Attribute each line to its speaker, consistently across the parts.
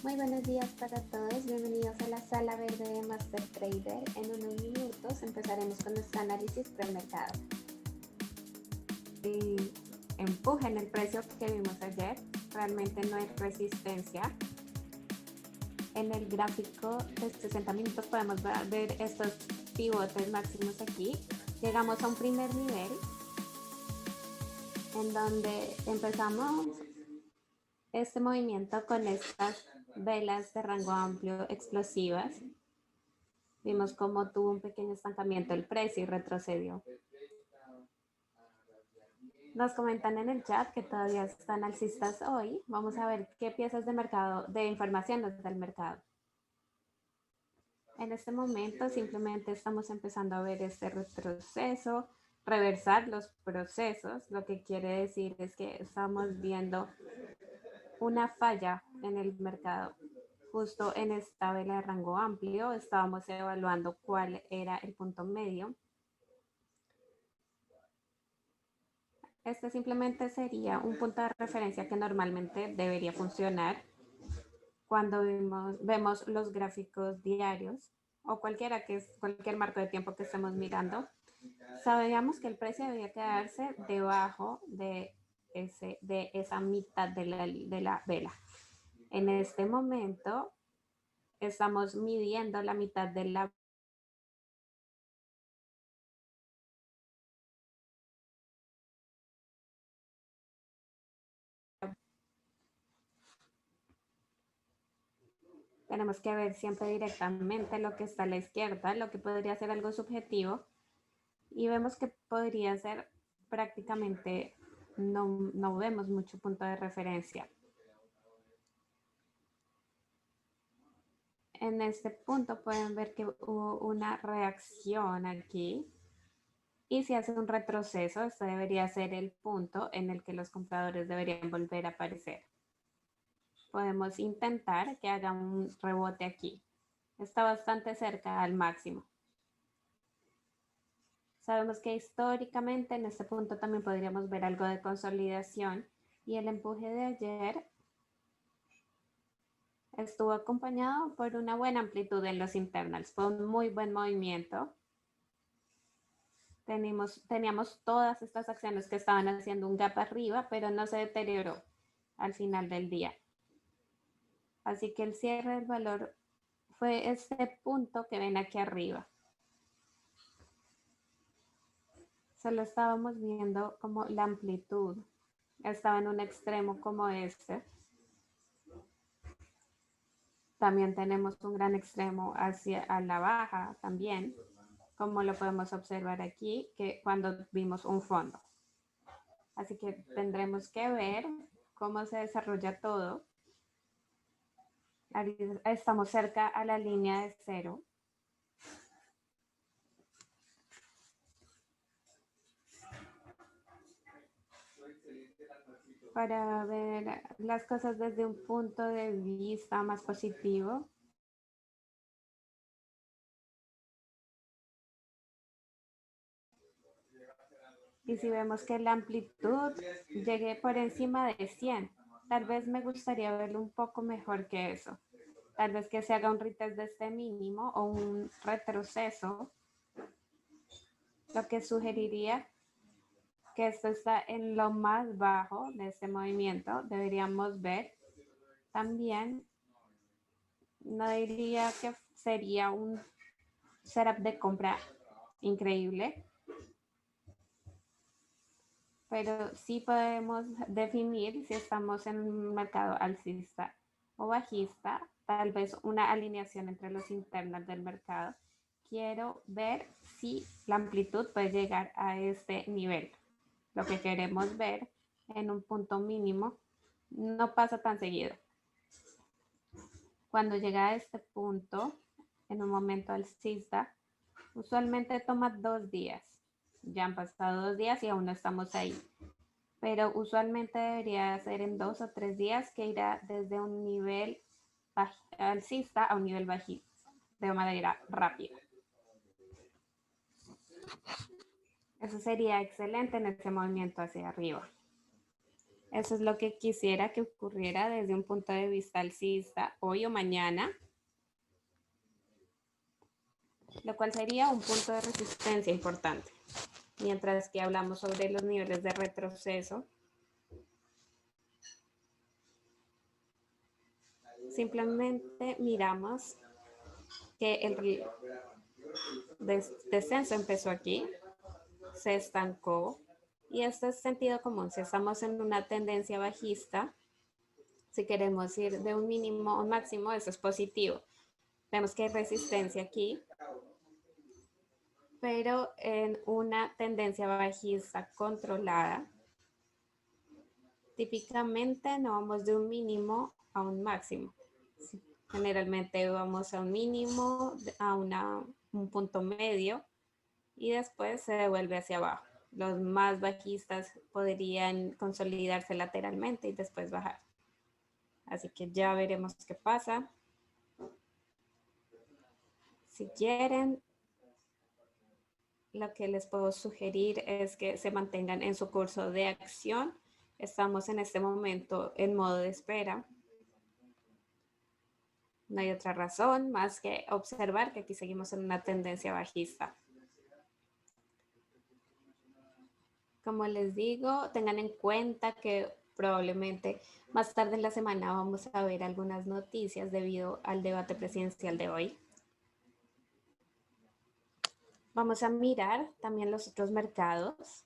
Speaker 1: Muy buenos días para todos, bienvenidos a la sala verde de Master Trader. En unos minutos empezaremos con nuestro análisis premercado. El empuje en el precio que vimos ayer realmente no es resistencia. En el gráfico de 60 minutos podemos ver estos pivotes máximos aquí. Llegamos a un primer nivel en donde empezamos este movimiento con estas velas de rango amplio explosivas. Vimos cómo tuvo un pequeño estancamiento el precio y retrocedió. Nos comentan en el chat que todavía están alcistas hoy. Vamos a ver qué piezas de mercado, de información nos da el mercado. En este momento simplemente estamos empezando a ver este retroceso, reversar los procesos. Lo que quiere decir es que estamos viendo una falla en el mercado. Justo en esta vela de rango amplio estábamos evaluando cuál era el punto medio. Este simplemente sería un punto de referencia que normalmente debería funcionar cuando vemos los gráficos diarios o cualquier marco de tiempo que estemos mirando. Sabíamos que el precio debía quedarse debajo de esa mitad de la vela. En este momento estamos midiendo la mitad de la tenemos que ver siempre directamente lo que está a la izquierda, lo que podría ser algo subjetivo, y vemos que podría ser prácticamente, no vemos mucho punto de referencia. En este punto pueden ver que hubo una reacción aquí y si hace un retroceso, este debería ser el punto en el que los compradores deberían volver a aparecer. Podemos intentar que haga un rebote aquí. Está bastante cerca al máximo. Sabemos que históricamente en este punto también podríamos ver algo de consolidación y el empuje de ayer estuvo acompañado por una buena amplitud en los internals. Fue un muy buen movimiento. Teníamos todas estas acciones que estaban haciendo un gap arriba, pero no se deterioró al final del día. Así que el cierre del valor fue este punto que ven aquí arriba. Solo estábamos viendo como la amplitud estaba en un extremo como este. También tenemos un gran extremo a la baja también, como lo podemos observar aquí, que cuando vimos un fondo. Así que tendremos que ver cómo se desarrolla todo. Estamos cerca a la línea de cero. Para ver las cosas desde un punto de vista más positivo. Y si vemos que la amplitud llegue por encima de 100, tal vez me gustaría verlo un poco mejor que eso. Tal vez que se haga un retest de este mínimo o un retroceso. Lo que sugeriría que esto está en lo más bajo de este movimiento. Deberíamos ver también, no diría que sería un setup de compra increíble, pero sí podemos definir si estamos en un mercado alcista o bajista, tal vez una alineación entre los internos del mercado. Quiero ver si la amplitud puede llegar a este nivel. Lo que queremos ver en un punto mínimo no pasa tan seguido. Cuando llega a este punto, en un momento alcista, usualmente toma 2 días. Ya han pasado 2 días y aún no estamos ahí. Pero usualmente debería ser en 2 o 3 días que irá desde un nivel alcista a un nivel bajista de manera rápida. Eso sería excelente en ese movimiento hacia arriba. Eso es lo que quisiera que ocurriera desde un punto de vista alcista hoy o mañana, lo cual sería un punto de resistencia importante. Mientras que hablamos sobre los niveles de retroceso, simplemente miramos que el descenso empezó aquí, se estancó, y esto es sentido común. Si estamos en una tendencia bajista, si queremos ir de un mínimo a un máximo, eso es positivo. Vemos que hay resistencia aquí, pero en una tendencia bajista controlada, típicamente no vamos de un mínimo a un máximo. Generalmente vamos a un mínimo, a un punto medio, y después se devuelve hacia abajo. Los más bajistas podrían consolidarse lateralmente y después bajar. Así que ya veremos qué pasa. Si quieren, lo que les puedo sugerir es que se mantengan en su curso de acción. Estamos en este momento en modo de espera. No hay otra razón más que observar que aquí seguimos en una tendencia bajista. Como les digo, tengan en cuenta que probablemente más tarde en la semana vamos a ver algunas noticias debido al debate presidencial de hoy. Vamos a mirar también los otros mercados.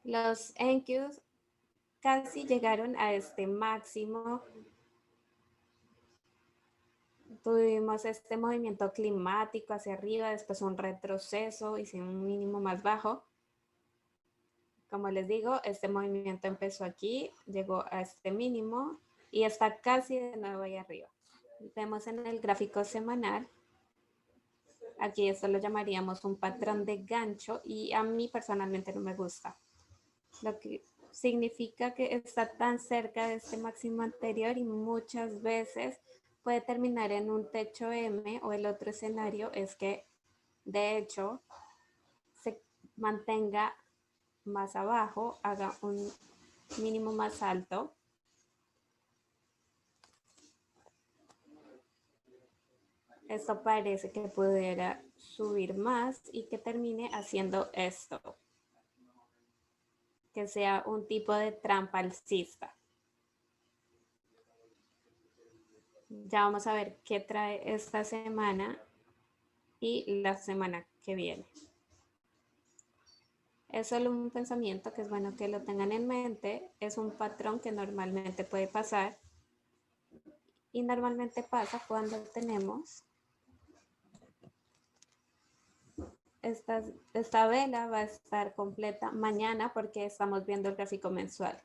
Speaker 1: Los NQs casi llegaron a este máximo. Tuvimos este movimiento climático hacia arriba, después un retroceso y un mínimo más bajo. Como les digo, este movimiento empezó aquí, llegó a este mínimo y está casi de nuevo ahí arriba. Vemos en el gráfico semanal, aquí esto lo llamaríamos un patrón de gancho y a mí personalmente no me gusta. Lo que significa que está tan cerca de este máximo anterior y muchas veces puede terminar en un techo M, o el otro escenario es que de hecho se mantenga más abajo, haga un mínimo más alto. Esto parece que pudiera subir más y que termine haciendo esto, que sea un tipo de trampa alcista. Ya vamos a ver qué trae esta semana y la semana que viene. Es solo un pensamiento que es bueno que lo tengan en mente. Es un patrón que normalmente puede pasar y normalmente pasa cuando tenemos esta vela va a estar completa mañana porque estamos viendo el gráfico mensual.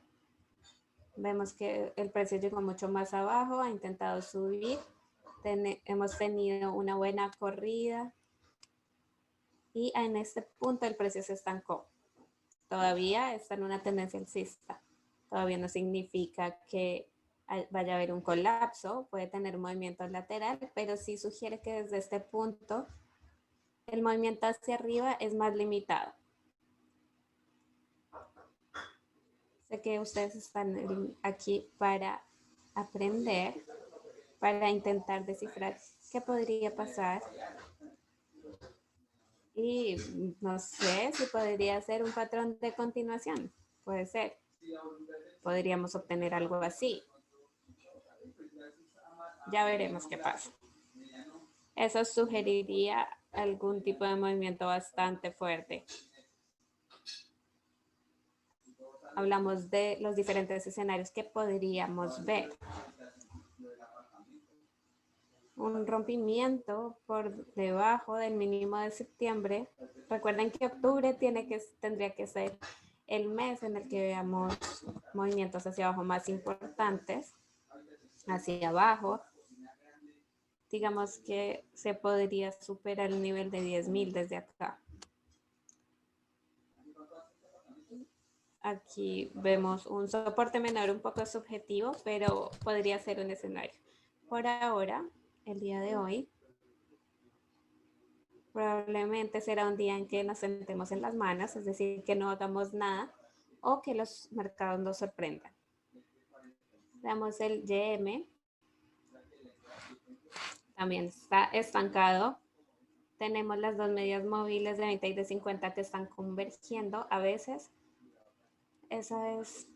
Speaker 1: Vemos que el precio llegó mucho más abajo, ha intentado subir, hemos tenido una buena corrida y en este punto el precio se estancó. Todavía está en una tendencia alcista. Todavía no significa que vaya a haber un colapso, puede tener un movimiento lateral, pero sí sugiere que desde este punto el movimiento hacia arriba es más limitado. Sé que ustedes están aquí para aprender, para intentar descifrar qué podría pasar. Y no sé si podría ser un patrón de continuación. Puede ser. Podríamos obtener algo así. Ya veremos qué pasa. Eso sugeriría algún tipo de movimiento bastante fuerte. Hablamos de los diferentes escenarios que podríamos ver. Un rompimiento por debajo del mínimo de septiembre. Recuerden que octubre tendría que ser el mes en el que veamos movimientos hacia abajo más importantes, hacia abajo. Digamos que se podría superar el nivel de 10.000 desde acá. Aquí vemos un soporte menor un poco subjetivo, pero podría ser un escenario. Por ahora, el día de hoy, Probablemente será un día en que nos sentemos en las manos, es decir, que no hagamos nada o que los mercados nos sorprendan. Veamos el YM, también está estancado. Tenemos las dos medias móviles de 20 y de 50 que están convergiendo a veces. Eso es,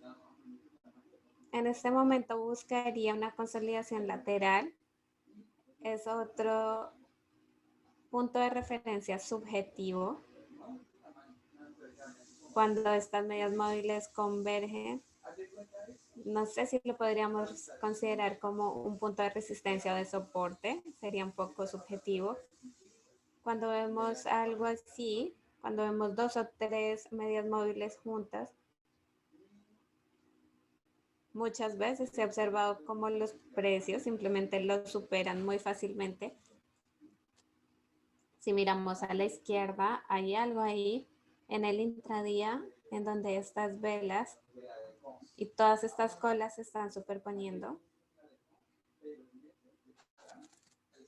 Speaker 1: en este momento buscaría una consolidación lateral. Es otro punto de referencia subjetivo. Cuando estas medias móviles convergen, no sé si lo podríamos considerar como un punto de resistencia o de soporte, sería un poco subjetivo. Cuando vemos algo así, cuando vemos dos o tres medias móviles juntas, muchas veces se ha observado como los precios simplemente los superan muy fácilmente. Si miramos a la izquierda, hay algo ahí en el intradía en donde estas velas y todas estas colas se están superponiendo.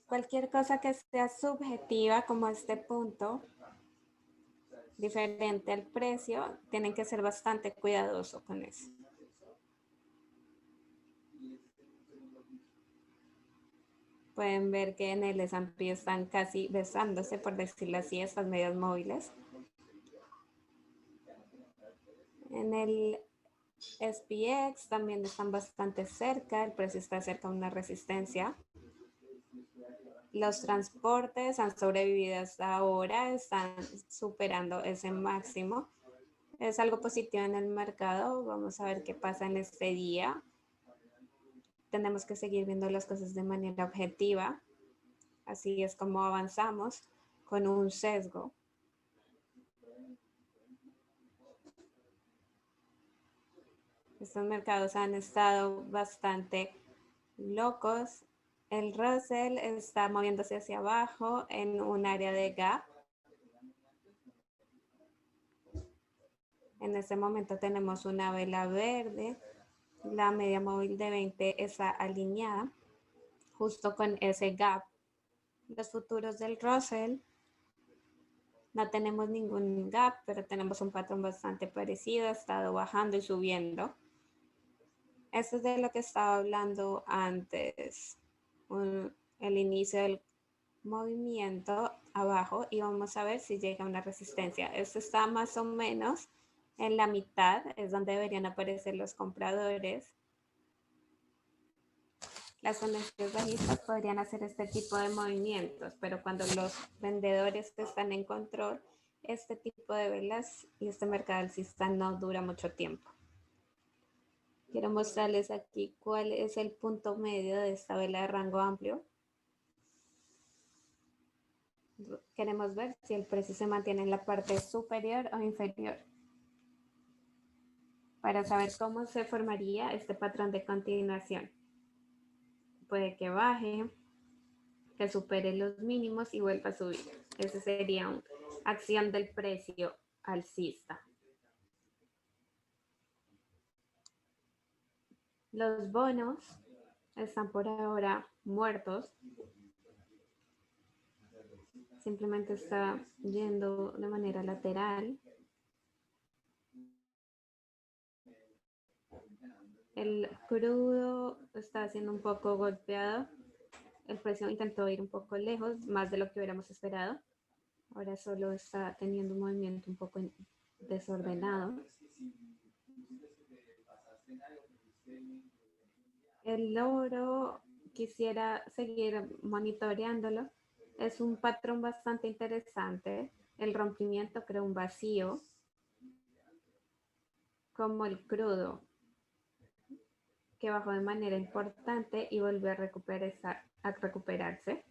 Speaker 1: Cualquier cosa que sea subjetiva como este punto, diferente al precio, tienen que ser bastante cuidadosos con eso. Pueden ver que en el S&P están casi besándose, por decirlo así, estas medias móviles. En el SPX también están bastante cerca, el precio está cerca de una resistencia. Los transportes han sobrevivido hasta ahora, están superando ese máximo. Es algo positivo en el mercado, vamos a ver qué pasa en este día. Tenemos que seguir viendo las cosas de manera objetiva. Así es como avanzamos con un sesgo. Estos mercados han estado bastante locos. El Russell está moviéndose hacia abajo en un área de gap. En este momento tenemos una vela verde. La media móvil de 20 está alineada justo con ese gap. Los futuros del Russell no tenemos ningún gap, pero tenemos un patrón bastante parecido. Ha estado bajando y subiendo. Esto es de lo que estaba hablando antes. El inicio del movimiento abajo y vamos a ver si llega a una resistencia. Esto está más o menos en la mitad, es donde deberían aparecer los compradores. Las tendencias bajistas podrían hacer este tipo de movimientos, pero cuando los vendedores están en control, este tipo de velas y este mercado alcista no dura mucho tiempo. Quiero mostrarles aquí cuál es el punto medio de esta vela de rango amplio. Queremos ver si el precio se mantiene en la parte superior o inferior para saber cómo se formaría este patrón de continuación. Puede que baje, que supere los mínimos y vuelva a subir. Esa sería una acción del precio alcista. Los bonos están por ahora muertos. Simplemente está yendo de manera lateral. El crudo está siendo un poco golpeado. El precio intentó ir un poco lejos, más de lo que hubiéramos esperado. Ahora solo está teniendo un movimiento un poco desordenado. El oro, quisiera seguir monitoreándolo. Es un patrón bastante interesante. El rompimiento crea un vacío, como el crudo, que bajó de manera importante y volvió a recuperarse.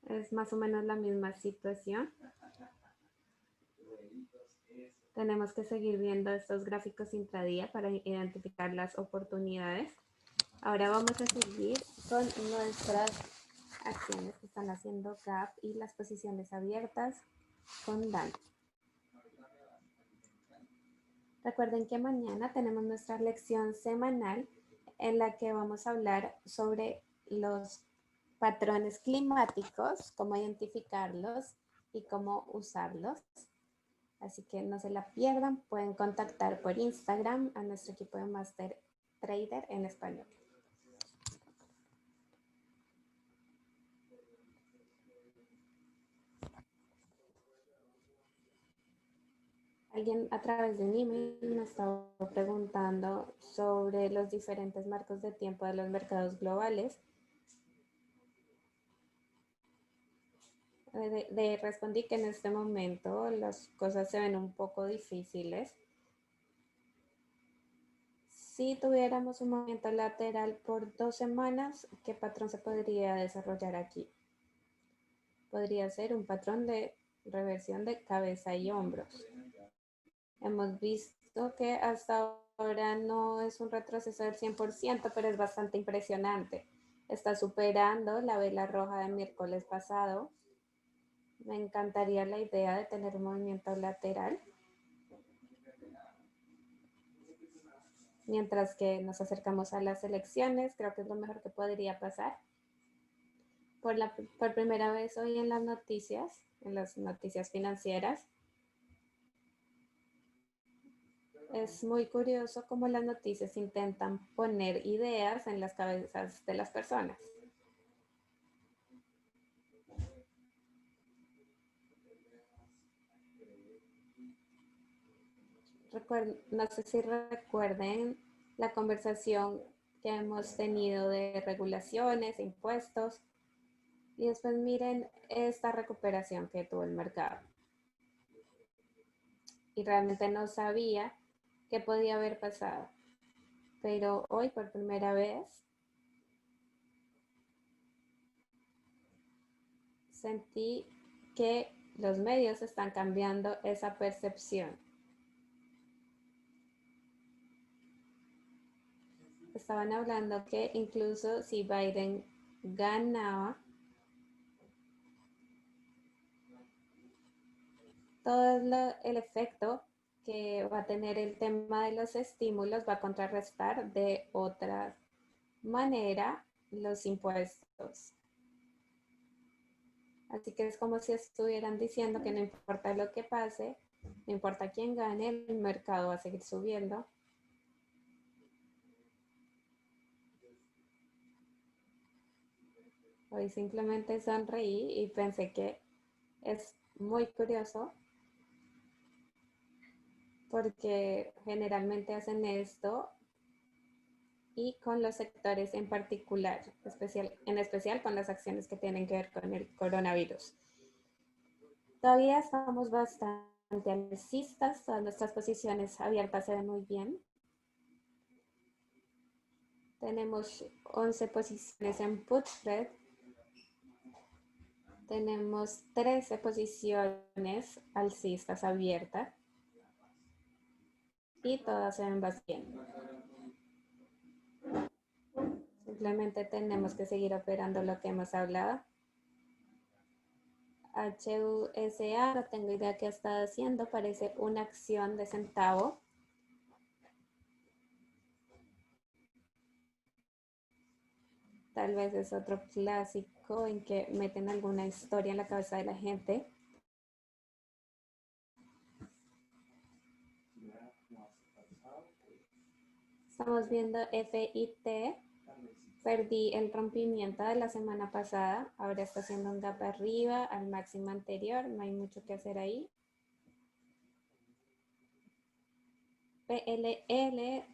Speaker 1: Es más o menos la misma situación. Tenemos que seguir viendo estos gráficos intradía para identificar las oportunidades. Ahora vamos a seguir con nuestras acciones que están haciendo gap y las posiciones abiertas con Dan. Recuerden que mañana tenemos nuestra lección semanal en la que vamos a hablar sobre los patrones climáticos, cómo identificarlos y cómo usarlos. Así que no se la pierdan, pueden contactar por Instagram a nuestro equipo de Master Trader en español. Alguien a través de un email me estaba preguntando sobre los diferentes marcos de tiempo de los mercados globales. Respondí que en este momento las cosas se ven un poco difíciles. Si tuviéramos un movimiento lateral por 2 semanas, ¿qué patrón se podría desarrollar aquí? Podría ser un patrón de reversión de cabeza y hombros. Hemos visto que hasta ahora no es un retroceso del 100%, pero es bastante impresionante. Está superando la vela roja de miércoles pasado. Me encantaría la idea de tener un movimiento lateral. Mientras que nos acercamos a las elecciones, creo que es lo mejor que podría pasar. Por primera vez hoy en las noticias financieras, es muy curioso cómo las noticias intentan poner ideas en las cabezas de las personas. No sé si recuerden la conversación que hemos tenido de regulaciones, impuestos, y después miren esta recuperación que tuvo el mercado. Y realmente no sabía qué podía haber pasado. Pero hoy por primera vez sentí que los medios están cambiando esa percepción. Estaban hablando que incluso si Biden ganaba, todo el efecto que va a tener el tema de los estímulos va a contrarrestar de otra manera los impuestos. Así que es como si estuvieran diciendo que no importa lo que pase, no importa quién gane, el mercado va a seguir subiendo. Hoy simplemente sonreí y pensé que es muy curioso porque generalmente hacen esto y con los sectores en particular, en especial con las acciones que tienen que ver con el coronavirus. Todavía estamos bastante alcistas, todas nuestras posiciones abiertas se ven muy bien. Tenemos 11 posiciones en put spread. Tenemos 13 posiciones alcistas abiertas y todas se ven bastante bien. Simplemente tenemos que seguir operando lo que hemos hablado. HUSA, no tengo idea qué ha estado haciendo, parece una acción de centavo. Tal vez es otro clásico en que meten alguna historia en la cabeza de la gente. Estamos viendo FIT. Perdí el rompimiento de la semana pasada. Ahora está haciendo un gap arriba al máximo anterior. No hay mucho que hacer ahí. PLL.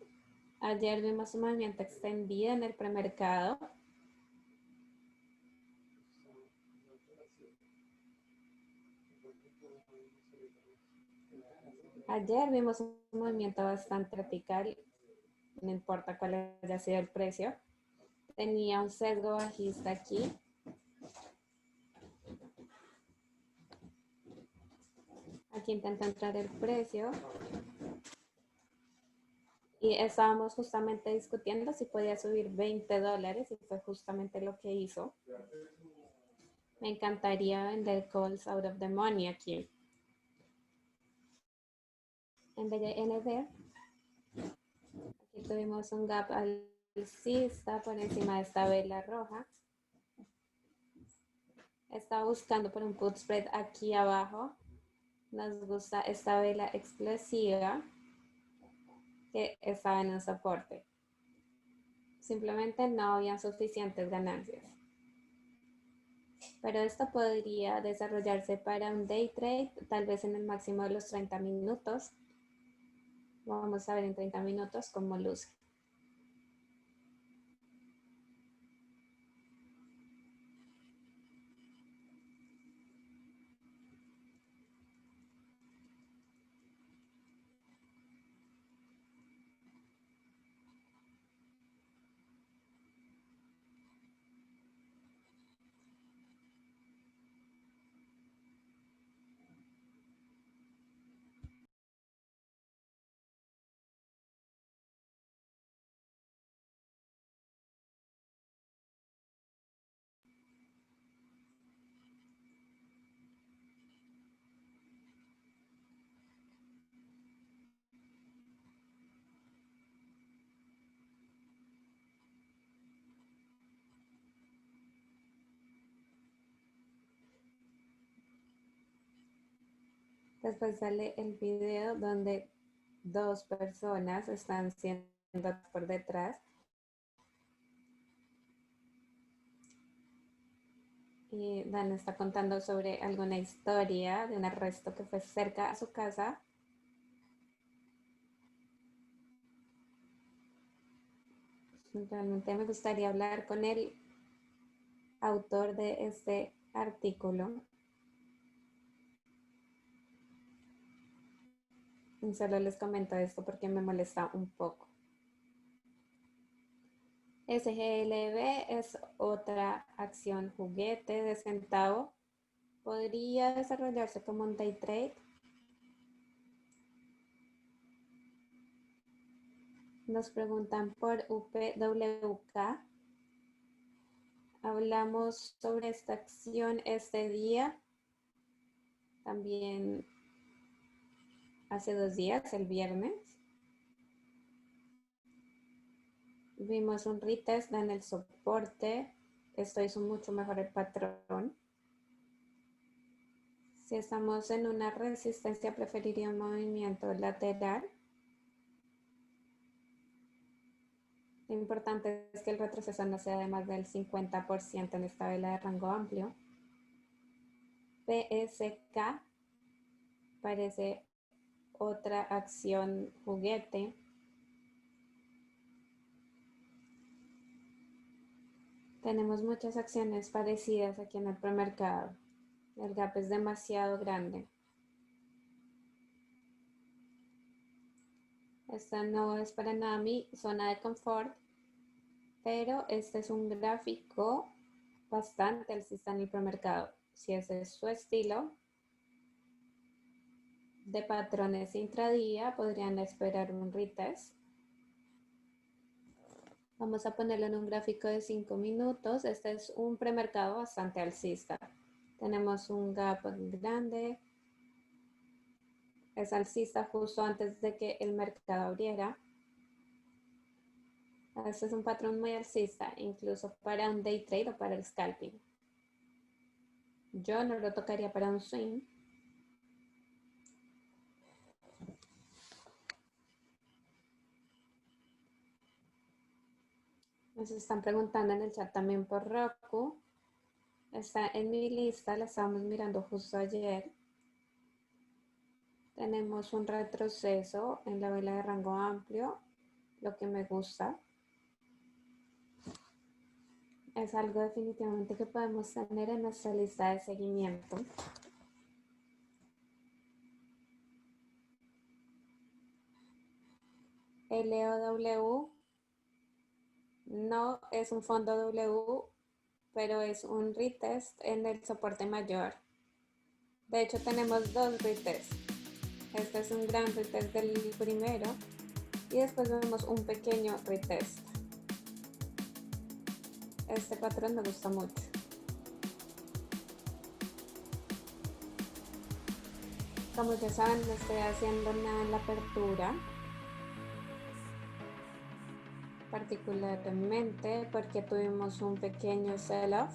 Speaker 1: Ayer vimos un movimiento extendido en el premercado. Ayer vimos un movimiento bastante vertical, no importa cuál haya sido el precio. Tenía un sesgo bajista aquí. Aquí intenta entrar el precio. Y estábamos justamente discutiendo si podía subir $20 y fue justamente lo que hizo. Me encantaría vender calls out of the money aquí. En vez de ND, Tuvimos un gap alcista por encima de esta vela roja. Estaba buscando por un put spread aquí abajo. Nos gusta esta vela explosiva que estaba en un soporte. Simplemente no habían suficientes ganancias. Pero esto podría desarrollarse para un day trade, tal vez en el máximo de los 30 minutos. Vamos a ver en 30 minutos cómo luce. Después sale el video donde dos personas están siendo por detrás y Dan está contando sobre alguna historia de un arresto que fue cerca a su casa. Realmente me gustaría hablar con el autor de este artículo. Y solo les comento esto porque me molesta un poco. SGLB es otra acción juguete de centavo. Podría desarrollarse como un day trade. Nos preguntan por UPWK. Hablamos sobre esta acción este día. También hace 2 días, el viernes. Vimos un retest en el soporte. Esto hizo mucho mejor el patrón. Si estamos en una resistencia, preferiría un movimiento lateral. Lo importante es que el retroceso no sea de más del 50% en esta vela de rango amplio. PSK parece otra acción juguete. Tenemos muchas acciones parecidas aquí en el premercado. El gap es demasiado grande. Esta no es para nada mi zona de confort, pero este es un gráfico bastante alcista en el premercado. Si ese es su estilo de patrones intradía, podrían esperar un retest. Vamos a ponerlo en un gráfico de 5 minutos. Este es un premercado bastante alcista. Tenemos un gap grande. Es alcista justo antes de que el mercado abriera. Este es un patrón muy alcista, incluso para un day trade o para el scalping. Yo no lo tocaría para un swing. Nos están preguntando en el chat también por Roku. Está en mi lista, la estábamos mirando justo ayer. Tenemos un retroceso en la vela de rango amplio, lo que me gusta. Es algo definitivamente que podemos tener en nuestra lista de seguimiento. LOW no es un fondo W, pero es un retest en el soporte mayor. De hecho, tenemos 2 retests. Este es un gran retest del primero y después vemos un pequeño retest. Este patrón me gusta mucho. Como ya saben, no estoy haciendo nada en la apertura. particularmente porque tuvimos un pequeño sell-off